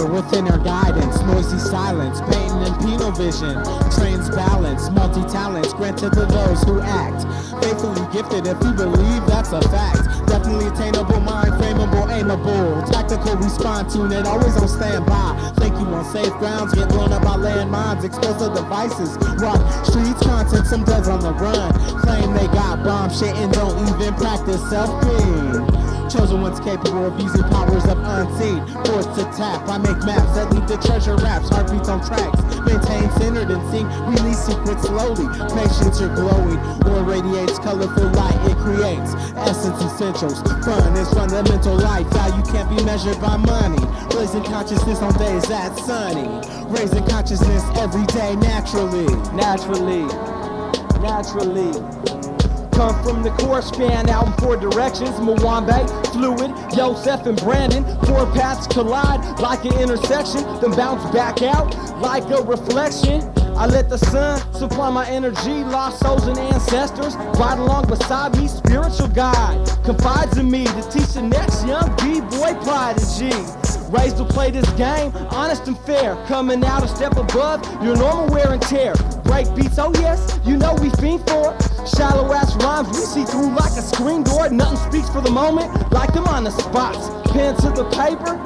Clear with inner guidance, noisy silence, pain and penal vision, trains balance, multi-talents granted to those who act. Faithfully gifted if you believe that's a fact. Definitely attainable, mind frameable, aimable. Tactical, respond to it, always on standby. Think you on safe grounds, get blown up by landmines, explosive devices. Rock streets, content, some deads on the run. Claim they got bomb shit and don't even practice self-clean. Chosen ones capable of using powers of unseen. Forced to tap, I make maps that lead to treasure raps. Heartbeats on tracks, maintain centered and sing. Release secrets slowly, patience are glowing. Or radiates colorful light it creates. Essence essentials, fun is fundamental life. Value can't be measured by money. Raising consciousness on days that's sunny. Raising consciousness every day naturally. Naturally. Come from the core, span out in 4 directions. Mwambe, Fluid, Yosef, and Brandon. 4 paths collide like an intersection, then bounce back out like a reflection. I let the sun supply my energy, lost souls and ancestors. Ride along beside me, spiritual guide confides in me to teach the next young B-boy prodigy. Raised to play this game, honest and fair. Coming out a step above your normal wear and tear. Break beats, oh yes, you know we fiend for it. Shallow ass rhymes we see through like a screen door. Nothing speaks for the moment like them on the spots. Pen to the paper,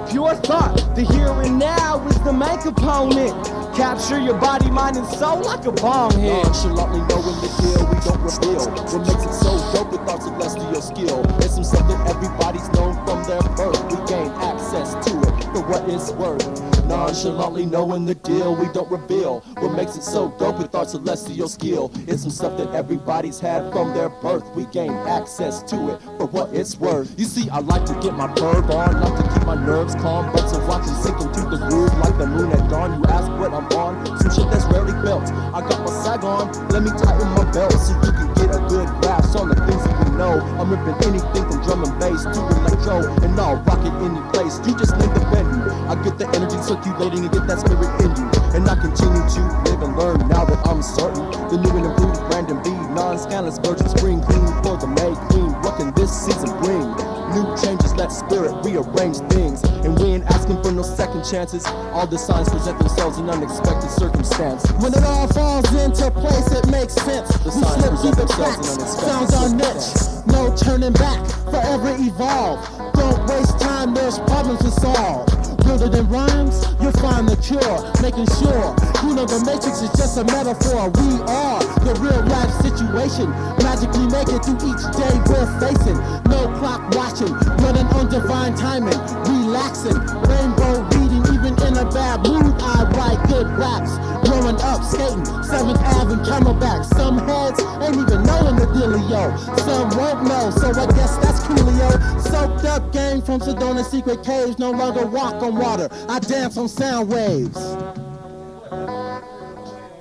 pure thought. The here and now is the main component. Capture your body, mind, and soul like a bomb hit. Nonchalantly knowing the deal, we don't reveal. What makes it so dope with our celestial skill? It's some stuff that everybody's known from their birth. We gain access to it for what it's worth. Nonchalantly knowing the deal, we don't reveal. What makes it so dope with our celestial skill? It's some stuff that everybody's had from their birth. We gain access to it for what it's worth. You see, I like to get my verb on, not to keep my nerves calm, but to watch it sink into the groove like the moon at dawn. You ask what I'm on, some shit that's rarely felt. I got my sag on, let me tighten my belt so you can get a good grasp on the things that we know. I'm ripping anything from drum and bass to electro, and I'll rock it any place. You just name the venue. I get the energy circulating and get that spirit in you. And I continue to live and learn now that I'm certain. The new and improved Brandon B, non-scandalous virgin spring, clean for the May Queen. What can this season bring? New changes, let spirit rearrange things. And we ain't asking for no second chances. All the signs present themselves in unexpected circumstance. When it all falls into place, it makes sense. The We signs slip through present the themselves in cracks, unexpected sounds our circumstance. niche. No turning back, forever evolve. Don't waste time, there's problems to solve. Build it in rhymes, you'll find the cure. Making sure, you know the matrix is just a metaphor. We are the real life situation. Magically make it through each day we're facing. No clock watching, running on divine timing. Relaxing, rainbow reading, even in a bad mood. I write good raps. Growing up, skating, 7th Ave and Camelback. Some heads ain't even knowing the dealio. Some won't know, so I guess that's coolio. Soaked up game from Sedona secret caves. No longer walk on water, I dance on sound waves.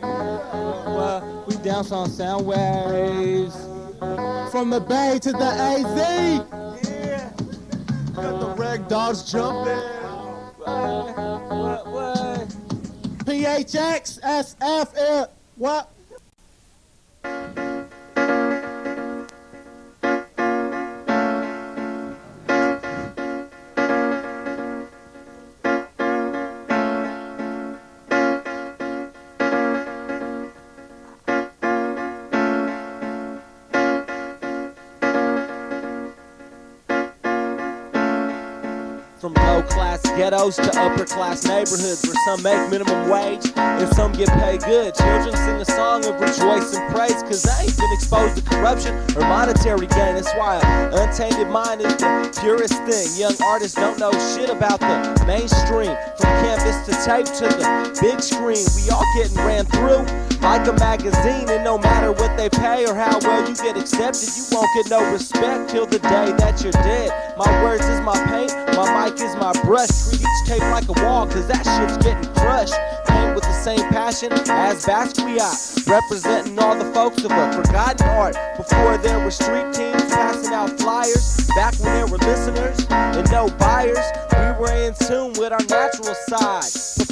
Well, we dance on sound waves. From the Bay to the AZ. Yeah, got the rag dogs jumping. What? PHX, SF, what? From low-class ghettos to upper-class neighborhoods where some make minimum wage and some get paid good. Children sing a song of rejoice and praise because they ain't been exposed to corruption or monetary gain. That's why an untainted mind is the purest thing. Young artists don't know shit about the mainstream. From canvas to tape to the big screen, we all getting ran through like a magazine, and no matter what they pay or how well you get accepted, you won't get no respect till the day that you're dead. My words is my paint, my mic is my brush. Treat each tape like a wall, cause that shit's getting crushed. Paint with the same passion as Basquiat, representing all the folks of a forgotten art. Before there were street teams passing out flyers, back when there were listeners and no buyers, we were in tune with our natural side.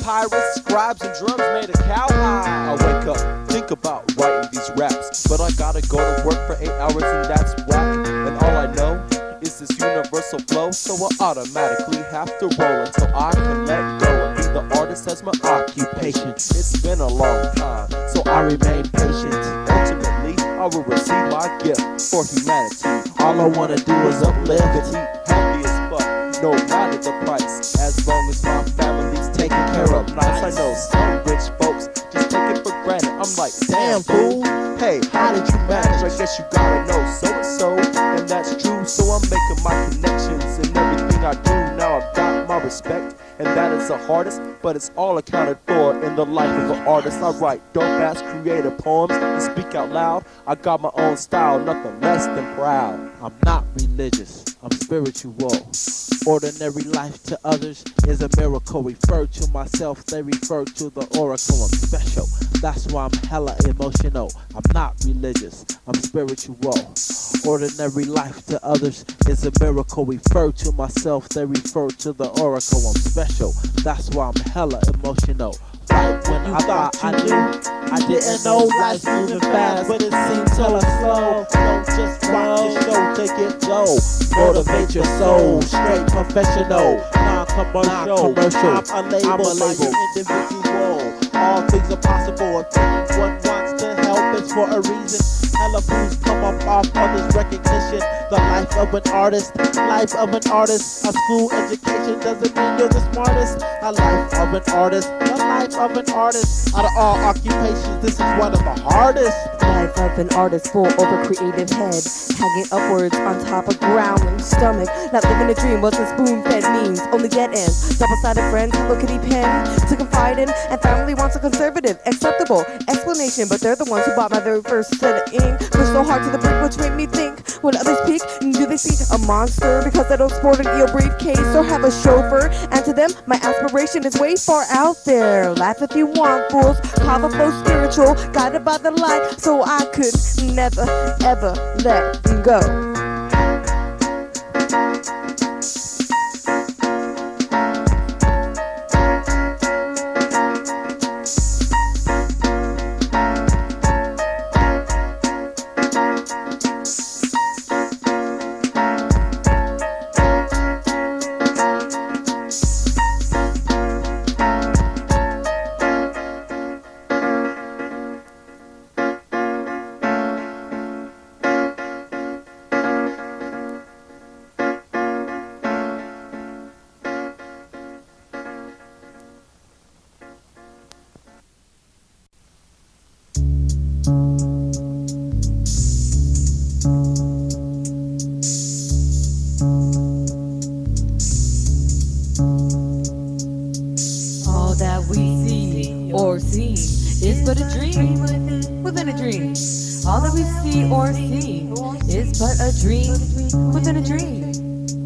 Papyrus, scribes, and drums made a cowhide. I wake up, think about writing these raps, but I gotta go to work for 8 hours and that's whack. And all I know is this universal flow, so I automatically have to roll until I can let go and be the artist as my occupation. It's been a long time, so I remain patient. Ultimately, I will receive my gift for humanity. All I wanna do is uplift and eat healthy as fuck, no matter the price, as long as my family's taken care of nice. I know some rich folks just take it for granted. I'm like, damn fool, hey, how did you manage? I guess you gotta know so and so, and that's true. So I'm making my connections in everything I do. Now I've got my respect, and that is the hardest, but it's all accounted for in the life of an artist. I write dope-ass creative poems and speak out loud. I got my own style, nothing less than proud. I'm not religious, I'm spiritual. Ordinary life to others is a miracle. Refer to myself, they refer to the oracle. I'm special, that's why I'm hella emotional. I'm not religious, I'm spiritual. Ordinary life to others is a miracle. Refer to myself, they refer to the oracle. I'm special, that's why I'm hella emotional. Right when I thought I knew, I didn't know life's moving fast, but it seems hella slow. Don't just rock your show, take it slow. Motivate your soul, straight professional, non-commercial. I'm a label, individual. All things are possible if anyone wants to help, it's for a reason. Hella fools come up off others' recognition. The life of an artist, life of an artist. A school education doesn't mean you're the smartest. A life of an artist, the life of an artist. Out of all occupations, this is one of the hardest. Life of an artist full of a creative head, hanging upwards on top of growling stomach. Not living a dream, what the spoon-fed means. Only dead ends. Double-sided friends, Hello Kitty pen to confide in, and family wants a conservative, acceptable explanation. But they're the ones who bought my very first set of ink. Pushed so hard to the brink, which made me think, when others peek, do they see a monster because they don't sport an eel briefcase or have a chauffeur? And to them, my aspiration is way far out there. Laugh if you want, fools. Call the flow spiritual, guided by the light, so I could never, ever let go. Or see is but a dream within a dream. All that we see or see is but a dream within a dream.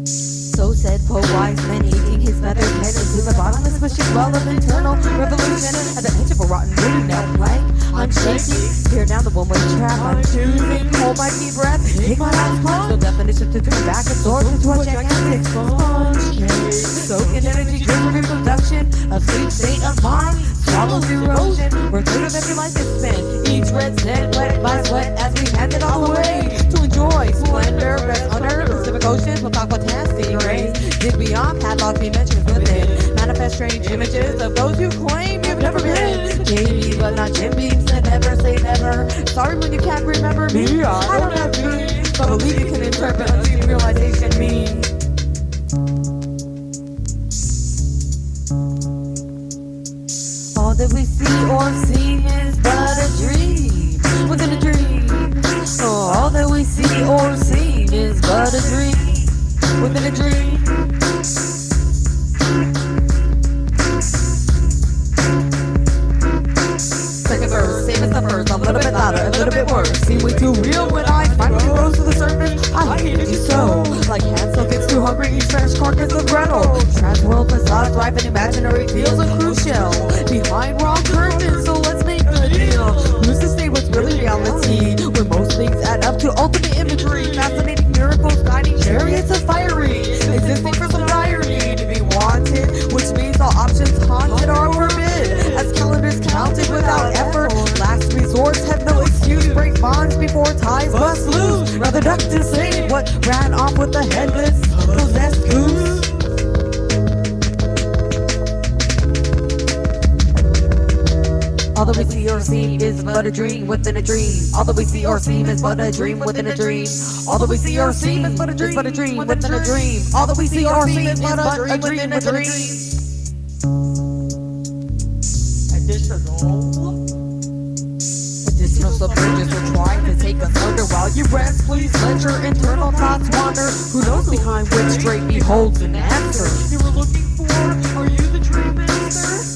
So said poor wise man, eating his feathered head into the bottomless wishing well of internal revolution. At the edge of a rotten wood, now blank, I'm shaking. Peer down the one-way track, I'm choosing. Hold my deep breath, take my last plunge. No definition to turn back and source into a gigantic sponge cake. Soak in energy, driven reproduction, a sleep state of mind. Swallows erosion, we're through of every life is spent. Each red cent, wet by sweat, as we hand it all away. To enjoy splendor, rest under the Pacific Ocean, with aquatastic rays. Dig beyond padlock dimensions within. Manifest strange images of those you claim you've never been. Maybe, but not Jim Beams, and never say never. Sorry when you can't remember me, I don't have dreams, but believe you can interpret unseen realization means. All that we see or see is but a dream within a dream. All that we see or see is but a dream within a dream. Second verse, same as the first, a little bit louder, a little bit worse. Seem way too real when I finally rose to the surface. I hated you so, like Hansel gets too hungry, eats fresh carcass of Gretel. Trans world facades, ripe and imaginary feels a cruise shell. Behind wrong curtains, so let's make a deal. Who's to say what's really reality? When most things add up to ultimate imagery. Fascinating miracles, guiding chariots of fiery. Existing for some irony to be wanted, which means all options haunted are forbid. As calendars counted without effort, last resorts have no excuse. Break bonds before ties bust loose. Rather duck than say what ran off with the headless, possessed goose. All that we see or seem is but a dream within a dream. All that we see or seem is but a dream within a dream. All that we see or seem is but a dream within a dream. All that we see or seem is but a dream within a dream. Additional subversions will try to take us under. While you rest, please let your internal thoughts wander. Who knows behind which straight beholds an answer? You were looking for, are you the true master?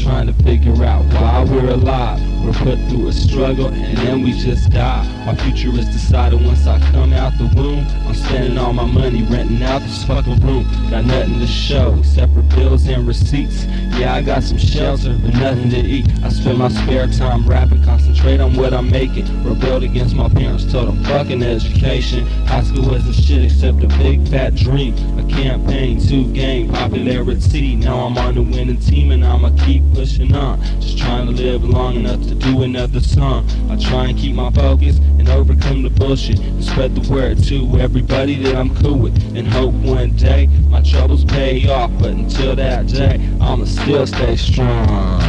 Trying to figure out why we're alive. We're put through a struggle and then we just die. My future is decided once I come out the womb. I'm spending all my money renting out this fucking room. Got nothing to show except for bills and receipts. Yeah, I got some shelter but nothing to eat. I spend my spare time rapping, concentrate on what I'm making. Rebelled against my parents, told them fucking education. High school wasn't shit except a big fat dream. A campaign to gain popularity. Now I'm on the winning team and I'ma keep pushing on. Just trying to live long enough to do another song. I try and keep my focus and overcome the bullshit and spread the word to everybody that I'm cool with, and hope one day my troubles pay off. But until that day, I'ma still stay strong.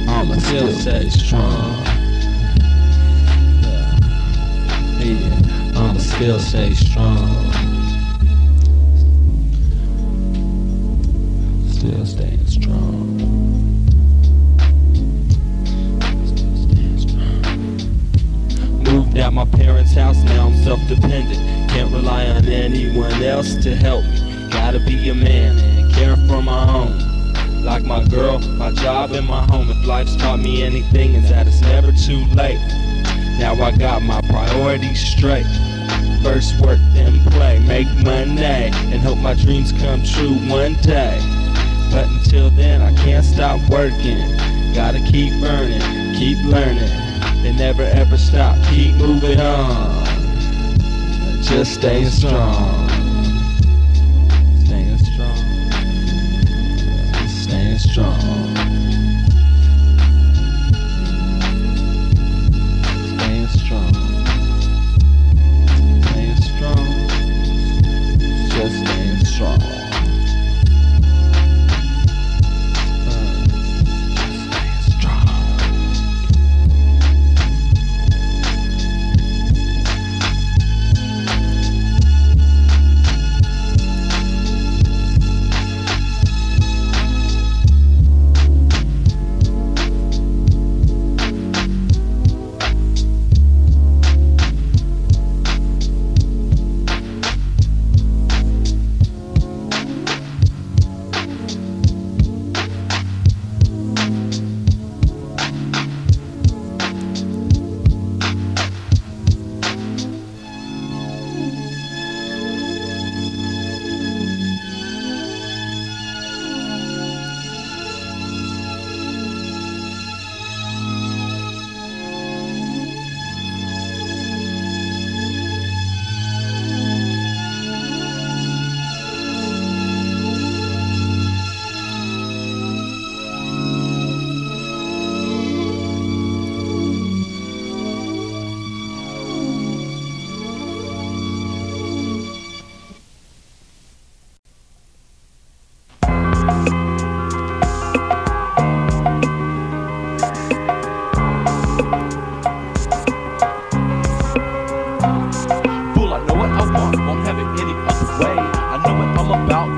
I'ma still stay strong. Yeah, I'ma still stay strong. Still staying strong. Moved out my parents' house, now I'm self-dependent. Can't rely on anyone else to help me. Gotta be a man and care for my own. Like my girl, my job, and my home. If life's taught me anything, it's that it's never too late. Now I got my priorities straight. First work, then play, make money, and hope my dreams come true one day. But until then, I can't stop working. Gotta keep earning, keep learning, and never ever stop, keep moving on. Just staying strong. Staying strong. Staying strong. Staying strong. Staying strong. Just staying strong.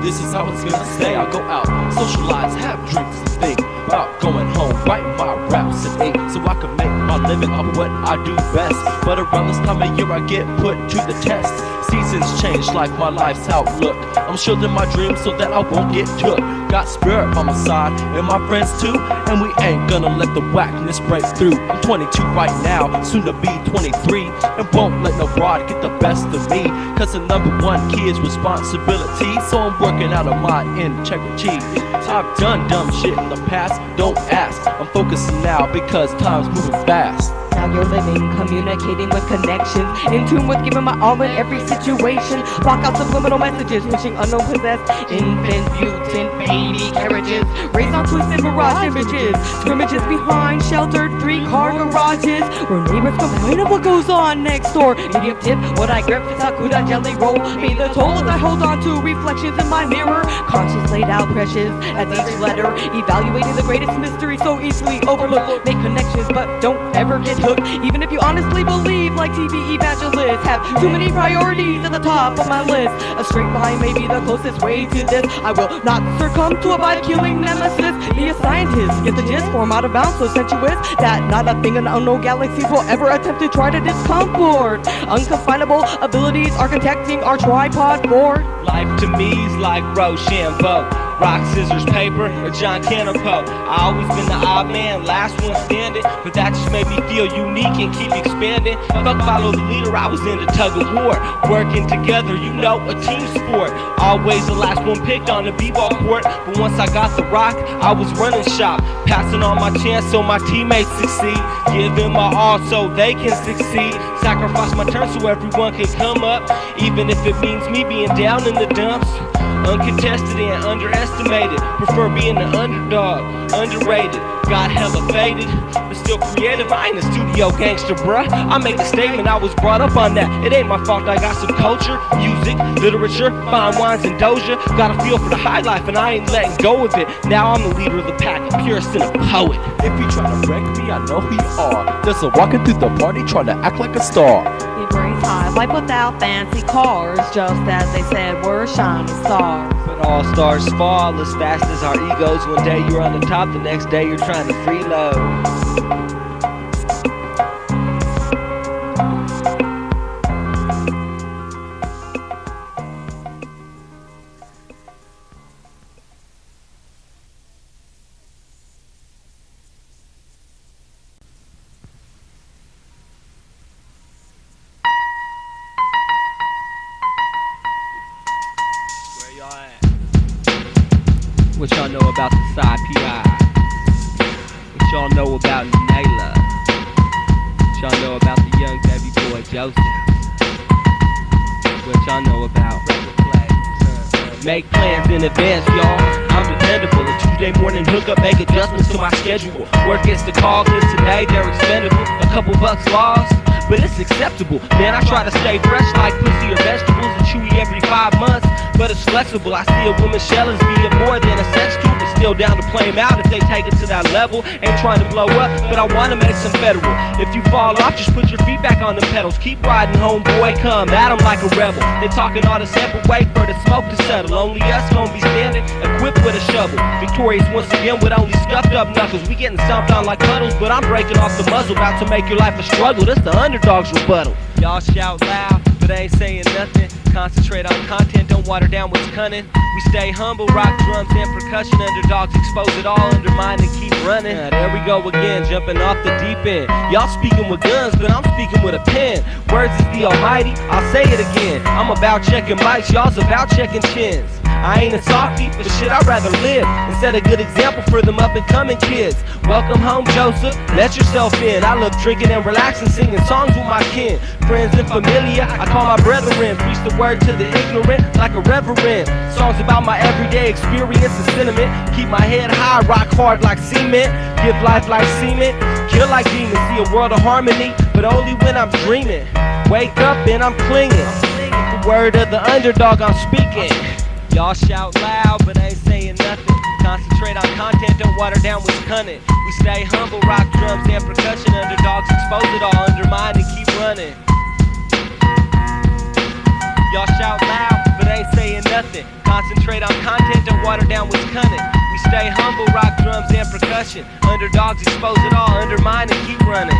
This is how it's gonna stay. I go out, socialize, have drinks, and think about going home, write my raps and ink, so I can make my living up what I do best. But around this time of year I get put to the test. seasons change like my life's outlook. I'm shielding my dreams so that I won't get took. Got spirit by my side and my friends too, and we ain't gonna let the whackness break through. I'm 22 right now, soon to be 23, and won't let no broad get the best of me, cause the number one key is responsibility, so I'm working out of my integrity. I've done dumb shit in the past, don't ask. I'm focusing now because time's moving fast. Now you're living, communicating with connections, in tune with giving my all in every situation. Block out subliminal messages, wishing unknown possessed infant, mutant, baby carriages, raised on twisted mirage images, scrimmages behind sheltered 3-car garages, where neighbors complain of what goes on next door. Medium tip, what I grip, Sakura jelly roll, pay the toll as I hold on to reflections in my mirror. Conscious laid out precious as each letter, evaluating the greatest mystery so easily overlooked. Make connections, but don't ever get hooked. Even if you honestly believe, like TV evangelists, have too many priorities at the top of my list. A straight line may be the closest way to this. I will not succumb to a bite-killing nemesis. Be a scientist, get the gist, form out of bounds so sensuous that not a thing in unknown galaxies will ever attempt to try to discomfort. Unconfinable abilities architecting our tripod board. Life to me is like Rochambeau, rock, scissors, paper, or John Canopo. I always been the odd man, last one standing, but that just made me feel unique and keep expanding. Fuck follow the leader, I was in the tug of war, working together, you know, a team sport. Always the last one picked on the b-ball court, but once I got the rock, I was running shop, passing on my chance so my teammates succeed, giving my all so they can succeed, sacrifice my turn so everyone can come up, even if it means me being down in the dumps. Uncontested and underestimated, prefer being the underdog, underrated, got hella faded, but still creative. I ain't a studio gangster, bruh. I make the statement, I was brought up on that. It ain't my fault, I got some culture, music, literature, fine wines and doja. Got a feel for the high life and I ain't letting go of it. Now I'm the leader of the pack, purest and a poet. If you try to wreck me, I know who you are. Just a walking through the party trying to act like a star. It brings high, like without fancy cars, just as they said we're shining stars. But all stars fall as fast as our egos. One day you're on the top, the next day you're trying to freeload. What y'all know about the side PI? What y'all know about Nayla? What y'all know about the young baby boy Joseph? What y'all know about Rebel Play? Make plans in advance, y'all. I'm dependable. A Tuesday morning hookup, make adjustments to my schedule. Work gets the call, cause today they're expendable. A couple bucks lost, but it's acceptable. Man, I try to stay fresh like pussy or vegetables and chewy every 5 months, but it's flexible. I see a woman shell as being more than a sex tool, but still down to play 'em out if they take it to that level. Ain't trying to blow up, but I wanna make some federal. If you fall off, just put your feet back on the pedals. Keep riding, homeboy, come at 'em like a rebel. They talking all this effort, wait for the smoke to settle. Only us gon' be standing, equipped with a shovel. Victorious once again with only scuffed up knuckles. We getting stomped on like puddles, but I'm breaking off the muzzle. About to make your life a struggle, this the underdog's rebuttal. Y'all shout loud, but ain't saying nothing. Concentrate on content, don't water down what's cunning. We stay humble, rock drums and percussion. Underdogs expose it all, undermine and keep running. There we go again, jumping off the deep end. Y'all speaking with guns, but I'm speaking with a pen. Words is the almighty, I'll say it again. I'm about checking mics, y'all's about checking chins. I ain't a softie, but shit, I'd rather live and set a good example for them up and coming kids. Welcome home, Joseph, let yourself in. I love drinking and relaxing, singing songs with my kin. Friends and familiar, I call my brethren. Preach the word to the ignorant like a reverend. Songs about my everyday experience and sentiment. Keep my head high, rock hard like cement. Give life like cement, kill like demons. See a world of harmony, but only when I'm dreaming. Wake up and I'm clinging. The word of the underdog I'm speaking. Y'all shout loud, but ain't saying nothing. Concentrate on content, don't water down what's cunning. We stay humble, rock drums and percussion. Underdogs expose it all, undermine and keep running. Y'all shout loud, but ain't saying nothing. Concentrate on content, don't water down what's cunning. We stay humble, rock drums and percussion. Underdogs expose it all, undermine and keep running.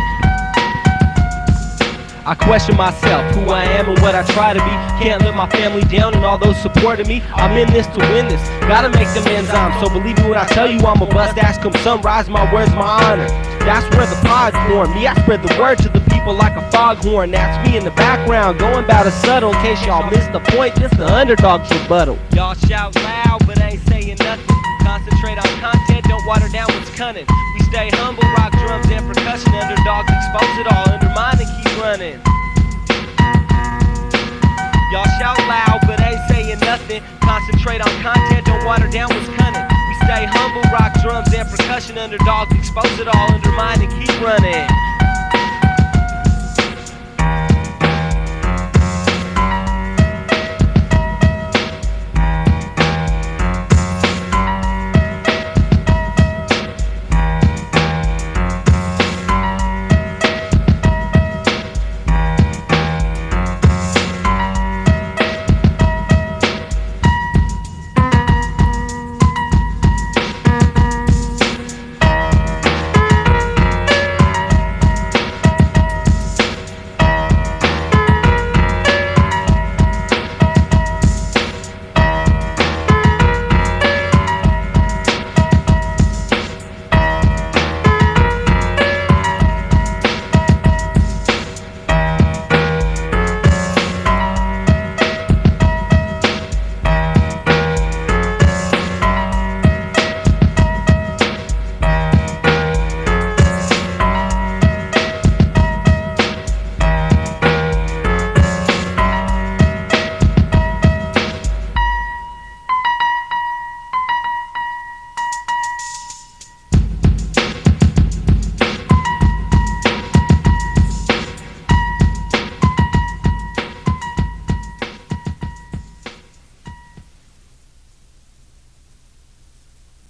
I question myself, who I am and what I try to be. Can't let my family down and all those supporting me. I'm in this to win this, gotta make the enzyme. So believe me when I tell you I'm a bust ass come sunrise, my word's my honor. That's where the pod's born. Me, I spread the word to the people like a foghorn. That's me in the background, going about it subtle. In case y'all missed the point, this the underdog's rebuttal. Y'all shout loud, but ain't saying nothing. Concentrate on content, don't water down what's cunning. We stay humble, rock drums and percussion. Underdogs expose it all, undermine and keep running. Y'all shout loud, but ain't saying nothing. Concentrate on content, don't water down what's cunning. We stay humble, rock drums and percussion. Underdogs expose it all, undermine and keep running.